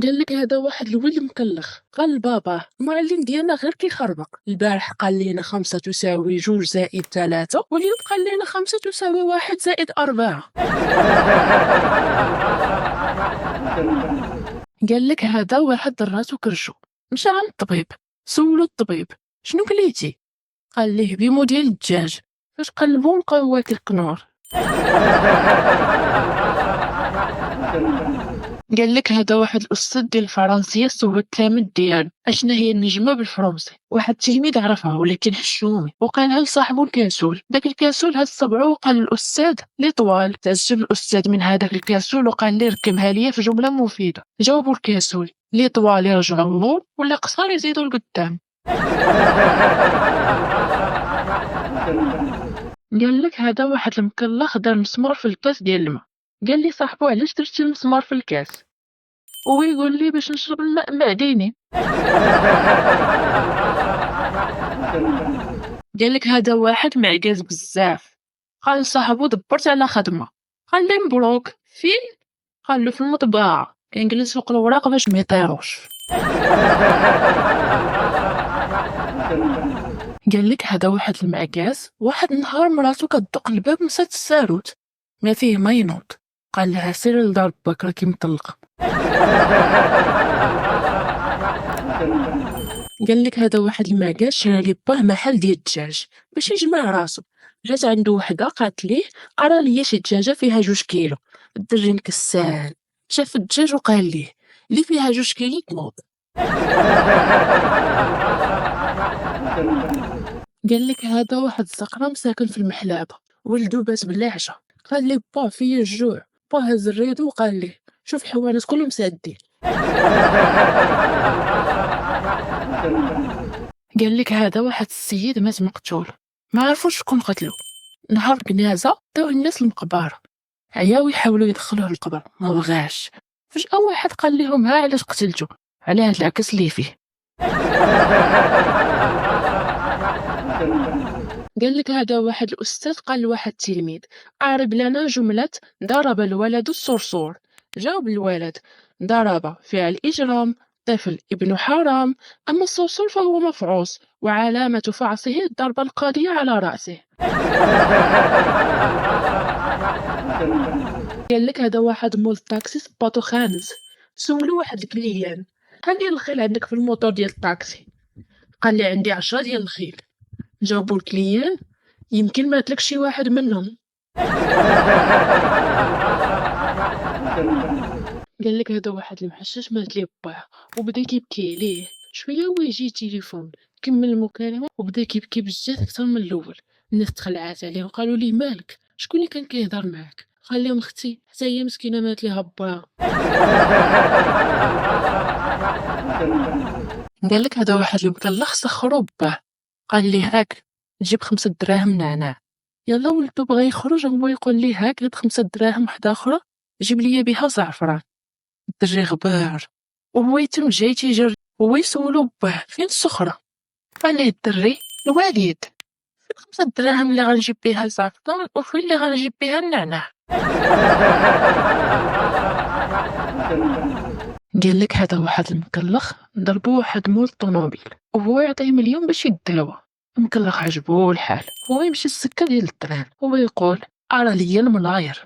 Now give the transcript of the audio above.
قالك هذا واحد الولد مكلخ قال لباباه المعلم ديالنا غير كيخربق. البارح قال لينا 5 تساوي 2 زائد 3، واليوم قال لينا 5 تساوي 1 زائد 4. قالك هذا واحد ضراتو كرشو، مشى عند الطبيب، سولو الطبيب شنو كليتي؟ قال ليه بيمو ديال الدجاج. فاش قلبو لقاو واكل قنور. قالك هذا واحد الاستاذ ديال الفرنسيه سول التلاميذ ديالو اشنا هي النجمه بالفرنسي. واحد التلميذ عرفها ولكن حشومي وقالها لصاحبو الكاسول. داك الكاسول هز صبعو وقال للاستاذ لي طوال. تعجب الاستاذ من هذاك الكاسول وقال ليه ركبها ليا في جمله مفيده. جاوبو الكاسول لي طوال يرجعوا اللور ولا قصار يزيدوا لقدام. قالك هذا واحد المكلخ دار مسمار في الكاس ديال الماء. قال لي صاحبو علاش درتي المسمار في الكاس؟ وهو يقول لي باش نشرب الماء معديني. قالك هذا واحد معكاز بزاف، قال لصاحبو دبرت على خدمه. قال لي مبروك فين؟ قال له في المطبعه كنجلس فوق الوراق باش ما يطيروش. قالك هذا واحد المعكاز واحد النهار مراتو كتدق الباب نسات الساروت ما فيه ما ينوض. قال لها سيري لدار باك راكي مطلقه. قالك هذا واحد المعكاز شرا لي باه محل ديال الدجاج باش يجمع راسو. جات عنده وحده قالت ليه ارى ليا شي دجاجه فيها 2 كيلو. الدري مكسال شاف الدجاج وقال ليه اللي فيها 2 كيلو تنوض. قالك هذا واحد الزقرام ساكن في المحلابه، ولدو بات بالعشاء. قال لي با فيا الجوع. با هز الريدو وقال ليه شوف الحوانت كلهم سادين. قالك هذا واحد السيد مات مقتول، ما عرفوش شكون قتلو. نهار الجنازه داو الناس المقبره، عياو يحاولوا يدخلوه للقبر ما بغاش. فجأة واحد قال لهم ها علاش قتلتو؟ على هاد العكس اللي فيه. قالك هذا واحد الأستاذ قال لواحد التلميذ أعرب لنا جملة ضرب الولد الصرصور. جاوب الولد ضرب فعل إجرام، طفل ابن حرام، أما الصرصور فهو مفعوص وعلامة فعصه الضربة القاضية على رأسه. قالك هذا واحد مول الطاكسي صباطو خانز. سولو واحد الكليان هل ديال الخيل عندك في الموتور ديال الطاكسي؟ قال لي عندي 10 ديال الخيل. جاوبو الكليان يمكن ماتلك شي واحد منهم. قالك هذا واحد المحشش مات ليه باه وبدا كيبكي عليه. شويه هو يجي تليفون كمل المكالمه وبدا كيبكي بزاف اكثر من الاول. الناس تخلعات عليه وقالوا لي مالك شكون اللي كان كيهضر معاك؟ قال لهم اختي حتى هي مسكينه مات ليها باه. قالك هذا واحد المكلخ سخرو باه. قال لي هاك جيب 5 دراهم نعناع. يلا ولدو بغا يخرج هو يقول لي هاك هاد 5 دراهم وحده اخرى جيب ليا بها زعفران. الدري غبار وهو يتم جاي تيجري هو يسولو باه فين السخرة. قال ليه الدري الوالد فين 5 دراهم اللي غنجيب بها الزعفران وفين اللي غنجيب بها النعناع. قالك هذا واحد المكلخ ضربو واحد مول الطوموبيل وهو يعطيه 1,000,000 باش يداوى. المكلخ عجبو الحال هو يمشي السكه ديال التران هو يقول ارى ليا الملاير.